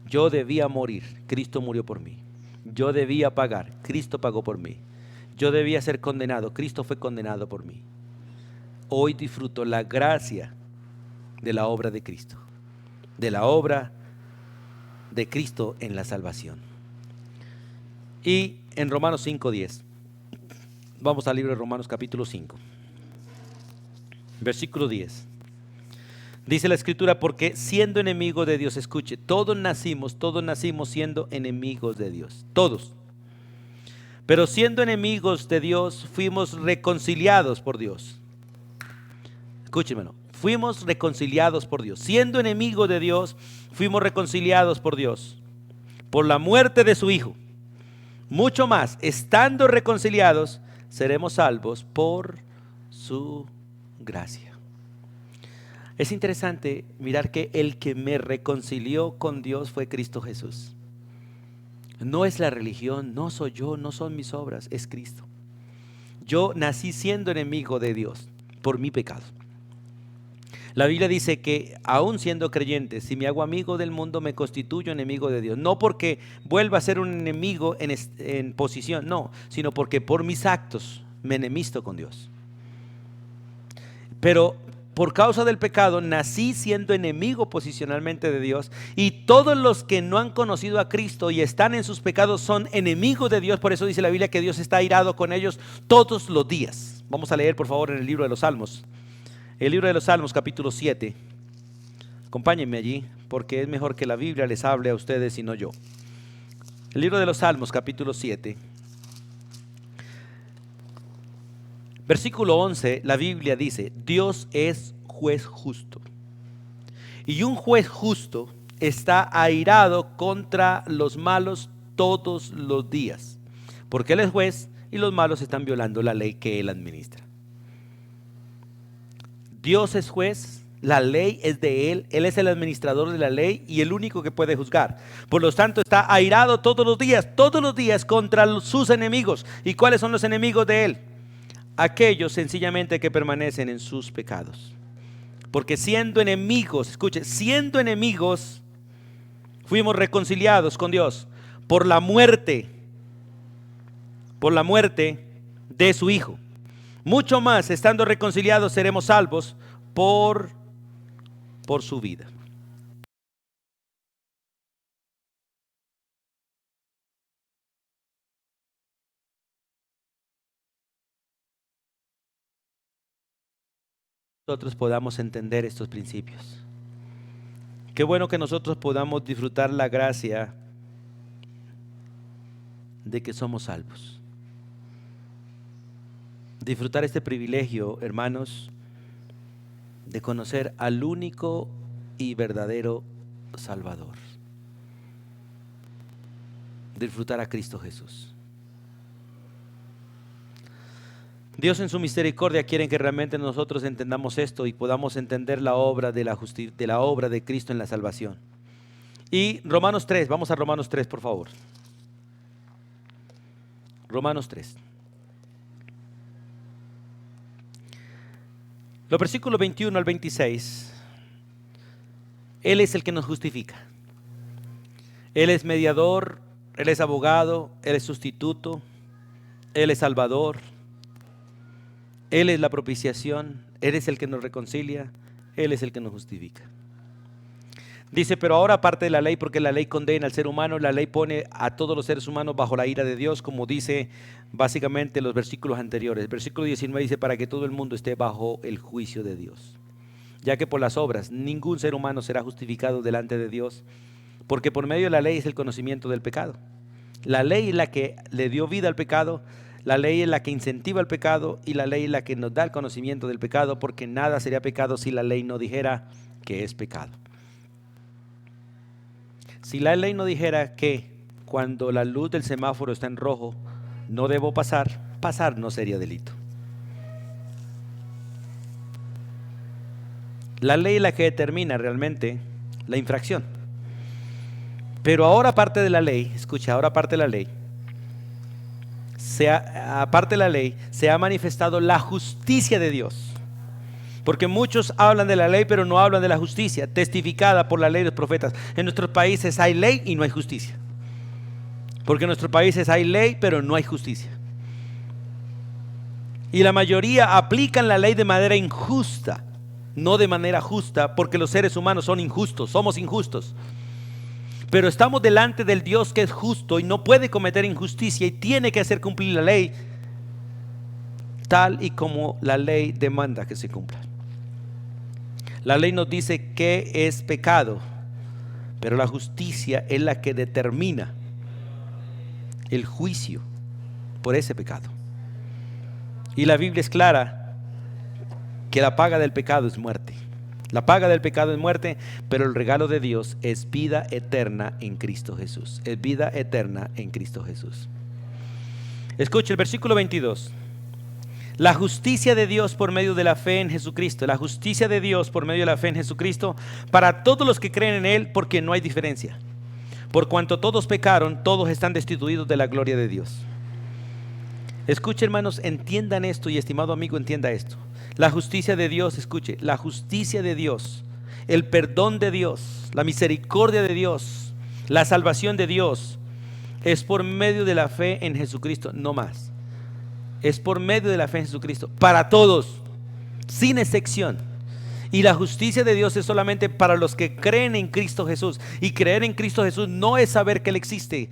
Yo debía morir, Cristo murió por mí. Yo debía pagar, Cristo pagó por mí. Yo debía ser condenado, Cristo fue condenado por mí. Hoy disfruto la gracia de la obra de Cristo, de la obra de Cristo en la salvación. Y en Romanos 5:10, vamos al libro de Romanos capítulo 5, versículo 10. Dice la Escritura, porque siendo enemigos de Dios, escuche, todos nacimos siendo enemigos de Dios, todos. Pero siendo enemigos de Dios, fuimos reconciliados por Dios. Escúchenmelo, fuimos reconciliados por Dios. Siendo enemigos de Dios, fuimos reconciliados por Dios, por la muerte de su Hijo. Mucho más, estando reconciliados, seremos salvos por su gracia. Es interesante mirar que el que me reconcilió con Dios fue Cristo Jesús. No es la religión, no soy yo, no son mis obras, es Cristo. Yo nací siendo enemigo de Dios por mi pecado. La Biblia dice que aún siendo creyente, si me hago amigo del mundo, me constituyo enemigo de Dios. No porque vuelva a ser un enemigo en posición, no, sino porque por mis actos me enemisto con Dios. Pero por causa del pecado nací siendo enemigo posicionalmente de Dios, y todos los que no han conocido a Cristo y están en sus pecados son enemigos de Dios. Por eso dice la Biblia que Dios está airado con ellos todos los días. Vamos a leer por favor en el libro de los Salmos. El libro de los Salmos capítulo 7. Acompáñenme allí porque es mejor que la Biblia les hable a ustedes y no yo. El libro de los Salmos capítulo 7. Versículo 11, la Biblia dice, Dios es juez justo. Y un juez justo está airado contra los malos todos los días, porque Él es juez y los malos están violando la ley que Él administra. Dios es juez, la ley es de Él, Él es el administrador de la ley y el único que puede juzgar. Por lo tanto, está airado todos los días contra sus enemigos. ¿Y cuáles son los enemigos de Él? Aquellos sencillamente que permanecen en sus pecados. Porque siendo enemigos, escuche, siendo enemigos, fuimos reconciliados con Dios por la muerte de su Hijo. Mucho más, estando reconciliados, seremos salvos por su vida. Nosotros podamos entender estos principios. Qué bueno que nosotros podamos disfrutar la gracia de que somos salvos. Disfrutar este privilegio, hermanos, de conocer al único y verdadero Salvador. Disfrutar a Cristo Jesús. Dios en su misericordia quiere que realmente nosotros entendamos esto y podamos entender la obra de la obra de Cristo en la salvación. Y Romanos 3, vamos a Romanos 3 por favor. Romanos 3. Los versículos 21 al 26 Él es el que nos justifica. Él es mediador, Él es abogado, Él es sustituto, Él es salvador, Él es la propiciación, Él es el que nos reconcilia, Él es el que nos justifica. Dice, pero ahora aparte de la ley, porque la ley condena al ser humano, la ley pone a todos los seres humanos bajo la ira de Dios, como dice básicamente los versículos anteriores. El versículo 19 dice, para que todo el mundo esté bajo el juicio de Dios. Ya que por las obras ningún ser humano será justificado delante de Dios, porque por medio de la ley es el conocimiento del pecado. La ley es la que le dio vida al pecado, la ley es la que incentiva el pecado y la ley es la que nos da el conocimiento del pecado, porque nada sería pecado si la ley no dijera que es pecado. Si la ley no dijera que cuando la luz del semáforo está en rojo no debo pasar, pasar no sería delito. La ley es la que determina realmente la infracción. Pero ahora aparte de la ley, escucha, ahora aparte de la ley, aparte de la ley, se ha manifestado la justicia de Dios. Porque muchos hablan de la ley, pero no hablan de la justicia, testificada por la ley de los profetas. En nuestros países hay ley y no hay justicia. Porque en nuestros países hay ley, pero no hay justicia. Y la mayoría aplican la ley de manera injusta, no de manera justa, porque los seres humanos son injustos, somos injustos. Pero estamos delante del Dios que es justo y no puede cometer injusticia y tiene que hacer cumplir la ley tal y como la ley demanda que se cumpla. La ley nos dice qué es pecado, pero la justicia es la que determina el juicio por ese pecado. Y la Biblia es clara que la paga del pecado es muerte. La paga del pecado es muerte, pero el regalo de Dios es vida eterna en Cristo Jesús. Es vida eterna en Cristo Jesús. Escuche el versículo 22. La justicia de Dios por medio de la fe en Jesucristo. La justicia de Dios por medio de la fe en Jesucristo para todos los que creen en Él, porque no hay diferencia. Por cuanto todos pecaron, todos están destituidos de la gloria de Dios. Escuche, hermanos, entiendan esto y estimado amigo, entienda esto. La justicia de Dios, escuche, la justicia de Dios, el perdón de Dios, la misericordia de Dios, la salvación de Dios es por medio de la fe en Jesucristo, no más. Es por medio de la fe en Jesucristo, para todos, sin excepción. Y la justicia de Dios es solamente para los que creen en Cristo Jesús. Y creer en Cristo Jesús no es saber que Él existe.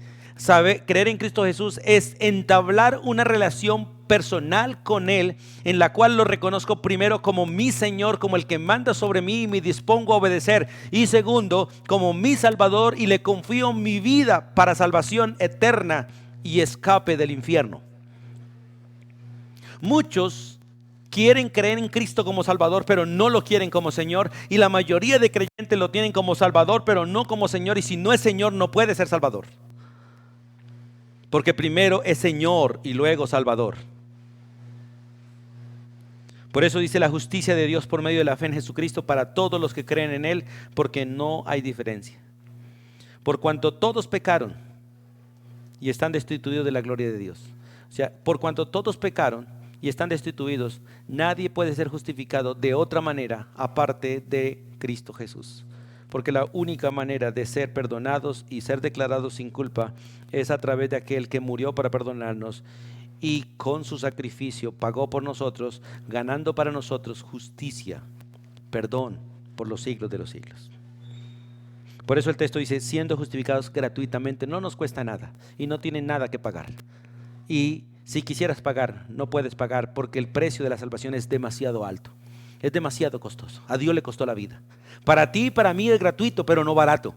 Creer en Cristo Jesús es entablar una relación personal con Él, en la cual lo reconozco primero como mi Señor, como el que manda sobre mí y me dispongo a obedecer. Y segundo, como mi Salvador, y le confío mi vida para salvación eterna y escape del infierno. Muchos quieren creer en Cristo como Salvador, pero no lo quieren como Señor. Y la mayoría de creyentes lo tienen como Salvador, pero no como Señor. Y si no es Señor, no puede ser Salvador. Porque primero es Señor y luego Salvador. Por eso dice la justicia de Dios por medio de la fe en Jesucristo para todos los que creen en Él, porque no hay diferencia. Por cuanto todos pecaron y están destituidos de la gloria de Dios. O sea, por cuanto todos pecaron y están destituidos, nadie puede ser justificado de otra manera aparte de Cristo Jesús. Porque la única manera de ser perdonados y ser declarados sin culpa es a través de aquel que murió para perdonarnos y con su sacrificio pagó por nosotros, ganando para nosotros justicia, perdón por los siglos de los siglos. Por eso el texto dice, siendo justificados gratuitamente, no nos cuesta nada y no tienen nada que pagar. Y si quisieras pagar, no puedes pagar porque el precio de la salvación es demasiado alto. Es demasiado costoso. A Dios le costó la vida. Para ti y para mí es gratuito, pero no barato.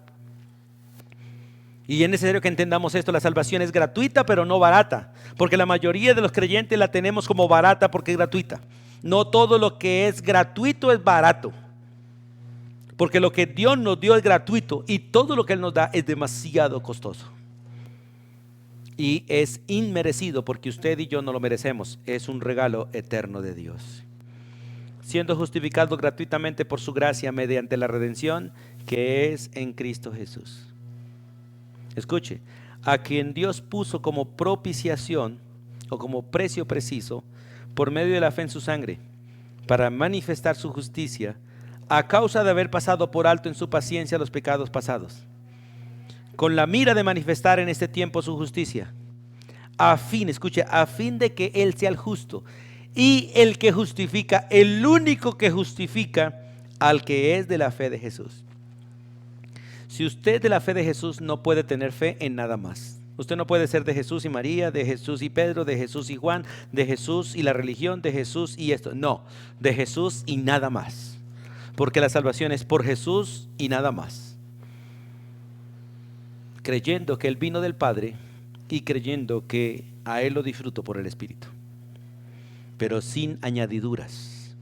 Y es necesario que entendamos esto. La salvación es gratuita, pero no barata. Porque la mayoría de los creyentes la tenemos como barata porque es gratuita. No todo lo que es gratuito es barato. Porque lo que Dios nos dio es gratuito y todo lo que Él nos da es demasiado costoso. Y es inmerecido porque usted y yo no lo merecemos. Es un regalo eterno de Dios. Siendo justificado gratuitamente por su gracia mediante la redención que es en Cristo Jesús. Escuche, a quien Dios puso como propiciación o como precio preciso por medio de la fe en su sangre para manifestar su justicia a causa de haber pasado por alto en su paciencia los pecados pasados, con la mira de manifestar en este tiempo su justicia, a fin, escuche, a fin de que Él sea el justo y el que justifica, el único que justifica al que es de la fe de Jesús. Si usted es de la fe de Jesús, no puede tener fe en nada más. Usted no puede ser de Jesús y María, de Jesús y Pedro, de Jesús y Juan, de Jesús y la religión, de Jesús y esto. No, de Jesús y nada más. Porque la salvación es por Jesús y nada más. Creyendo que Él vino del Padre y creyendo que a Él lo disfruto por el Espíritu. Pero sin añadiduras,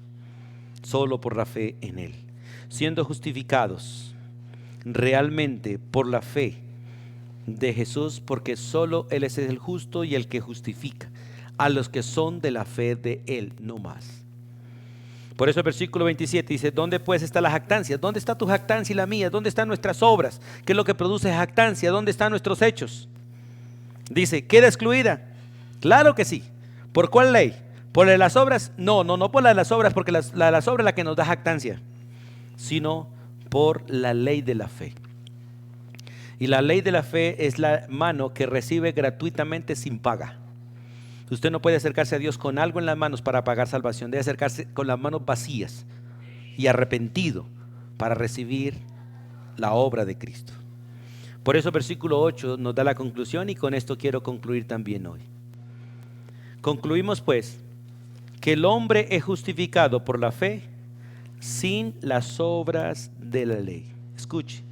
solo por la fe en Él. Siendo justificados realmente por la fe de Jesús, porque solo Él es el justo y el que justifica a los que son de la fe de Él, no más. Por eso el versículo 27 dice: ¿dónde pues está la jactancia? ¿Dónde está tu jactancia y la mía? ¿Dónde están nuestras obras? ¿Qué es lo que produce jactancia? ¿Dónde están nuestros hechos? Dice, ¿queda excluida? Claro que sí. ¿Por cuál ley? ¿Por la de las obras? No por la de las obras, porque la de las obras es la que nos da jactancia, sino por la ley de la fe. Y la ley de la fe es la mano que recibe gratuitamente sin paga. Usted no puede acercarse a Dios con algo en las manos para pagar salvación. Debe acercarse con las manos vacías y arrepentido para recibir la obra de Cristo. Por eso versículo 8 nos da la conclusión, y con esto quiero concluir también hoy. Concluimos pues que el hombre es justificado por la fe sin las obras de la ley. Escuche.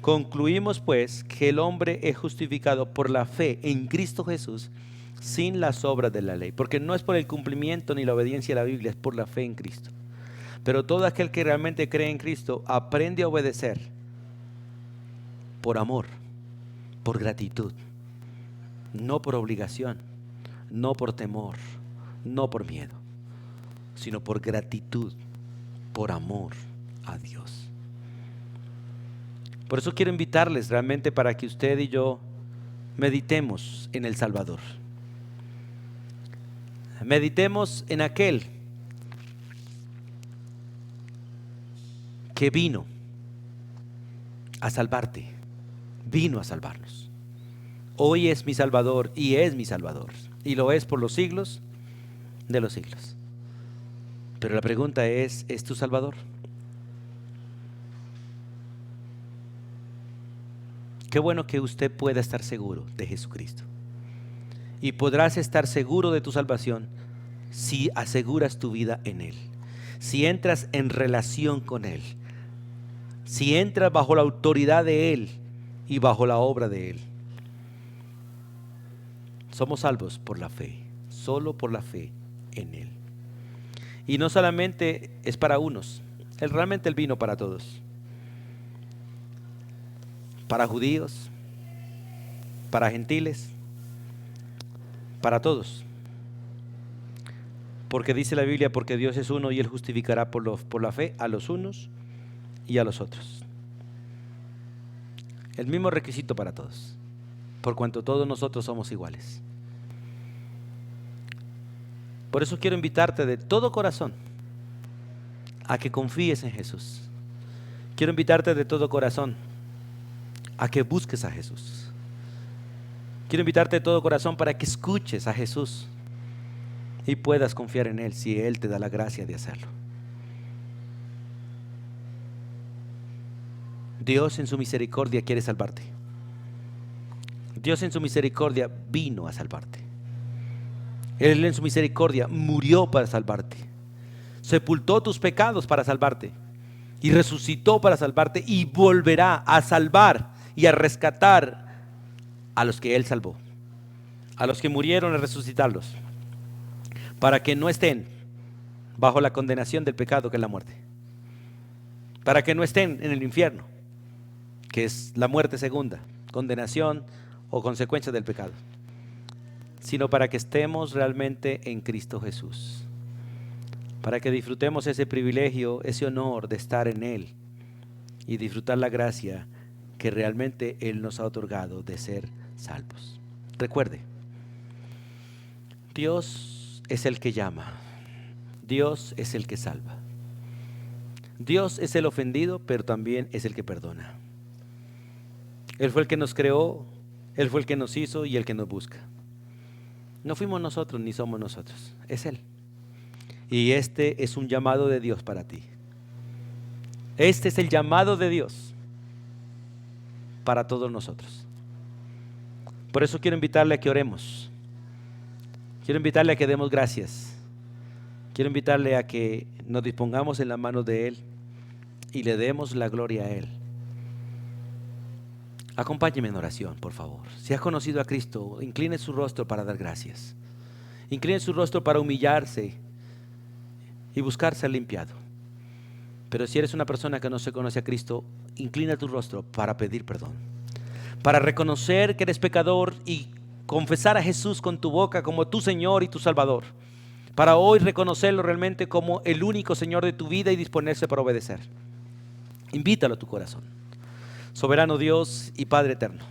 Concluimos pues que el hombre es justificado por la fe en Cristo Jesús sin las obras de la ley. Porque no es por el cumplimiento ni la obediencia a la Biblia, es por la fe en Cristo. Pero todo aquel que realmente cree en Cristo aprende a obedecer por amor, por gratitud, no por obligación, no por temor, no por miedo, sino por gratitud, por amor a Dios. Por eso quiero invitarles realmente para que usted y yo meditemos en el Salvador. Meditemos en aquel que vino a salvarte, vino a salvarnos. Hoy es mi Salvador y es mi Salvador, y lo es por los siglos de los siglos. Pero la pregunta ¿es tu Salvador? Qué bueno que usted pueda estar seguro de Jesucristo. Y podrás estar seguro de tu salvación si aseguras tu vida en Él, si entras en relación con Él, si entras bajo la autoridad de Él y bajo la obra de Él. Somos salvos por la fe, solo por la fe en Él. Y no solamente es para unos, realmente Él vino para todos. Para judíos, para gentiles, para todos. Porque dice la Biblia, porque Dios es uno y Él justificará por la fe a los unos y a los otros. El mismo requisito para todos, por cuanto todos nosotros somos iguales. Por eso quiero invitarte de todo corazón a que confíes en Jesús. Quiero invitarte de todo corazón a que busques a Jesús. Quiero invitarte de todo corazón para que escuches a Jesús y puedas confiar en Él si Él te da la gracia de hacerlo. Dios en su misericordia quiere salvarte. Dios en su misericordia vino a salvarte. Él en su misericordia murió para salvarte. Sepultó tus pecados para salvarte. Y resucitó para salvarte y volverá a salvar y a rescatar a los que Él salvó, a los que murieron, a resucitarlos, para que no estén bajo la condenación del pecado, que es la muerte, para que no estén en el infierno, que es la muerte segunda, condenación o consecuencia del pecado, sino para que estemos realmente en Cristo Jesús, para que disfrutemos ese privilegio, ese honor de estar en Él y disfrutar la gracia que realmente Él nos ha otorgado de ser salvos. Recuerde, Dios es el que llama, Dios es el que salva. Dios es el ofendido, pero también es el que perdona. Él fue el que nos creó, Él fue el que nos hizo y el que nos busca. No fuimos nosotros ni somos nosotros, es Él. Y este es un llamado de Dios para ti. Este es el llamado de Dios para todos nosotros. Por eso quiero invitarle a que oremos. Quiero invitarle a que demos gracias. Quiero invitarle a que nos dispongamos en las manos de Él y le demos la gloria a Él. Acompáñeme en oración, por favor. Si has conocido a Cristo, incline su rostro para dar gracias. Incline su rostro para humillarse y buscar ser limpiado. Pero si eres una persona que no se conoce a Cristo, inclina tu rostro para pedir perdón, para reconocer que eres pecador y confesar a Jesús con tu boca como tu Señor y tu Salvador, para hoy reconocerlo realmente como el único Señor de tu vida y disponerse para obedecer. Invítalo a tu corazón. Soberano Dios y Padre eterno,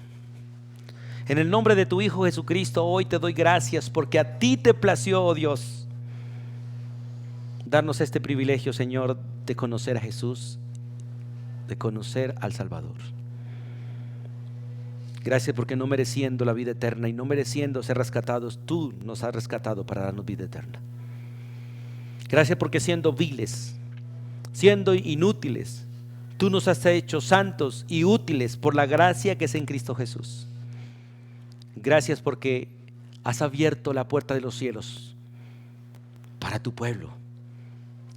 en el nombre de tu Hijo Jesucristo, hoy te doy gracias porque a ti te plació, oh Dios, darnos este privilegio, Señor, de conocer a Jesús, de conocer al Salvador. Gracias porque no mereciendo la vida eterna y no mereciendo ser rescatados, tú nos has rescatado para darnos vida eterna. Gracias porque siendo viles, siendo inútiles, tú nos has hecho santos y útiles por la gracia que es en Cristo Jesús. Gracias porque has abierto la puerta de los cielos para tu pueblo.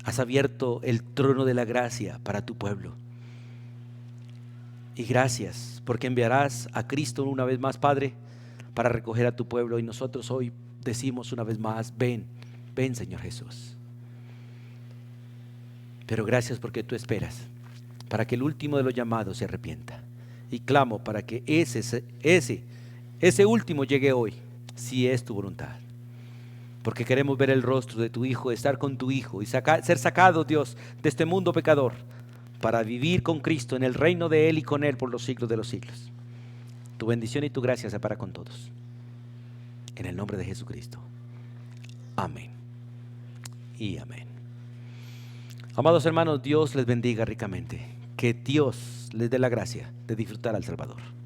Has abierto el trono de la gracia para tu pueblo. Y gracias porque enviarás a Cristo una vez más, Padre, para recoger a tu pueblo. Y nosotros hoy decimos una vez más, ven, ven Señor Jesús. Pero gracias porque tú esperas para que el último de los llamados se arrepienta. Y clamo para que ese último llegue hoy, si es tu voluntad. Porque queremos ver el rostro de tu Hijo, estar con tu Hijo y ser sacados, Dios, de este mundo pecador, para vivir con Cristo en el reino de Él y con Él por los siglos de los siglos. Tu bendición y tu gracia sea para con todos. En el nombre de Jesucristo. Amén. Y amén. Amados hermanos, Dios les bendiga ricamente. Que Dios les dé la gracia de disfrutar al Salvador.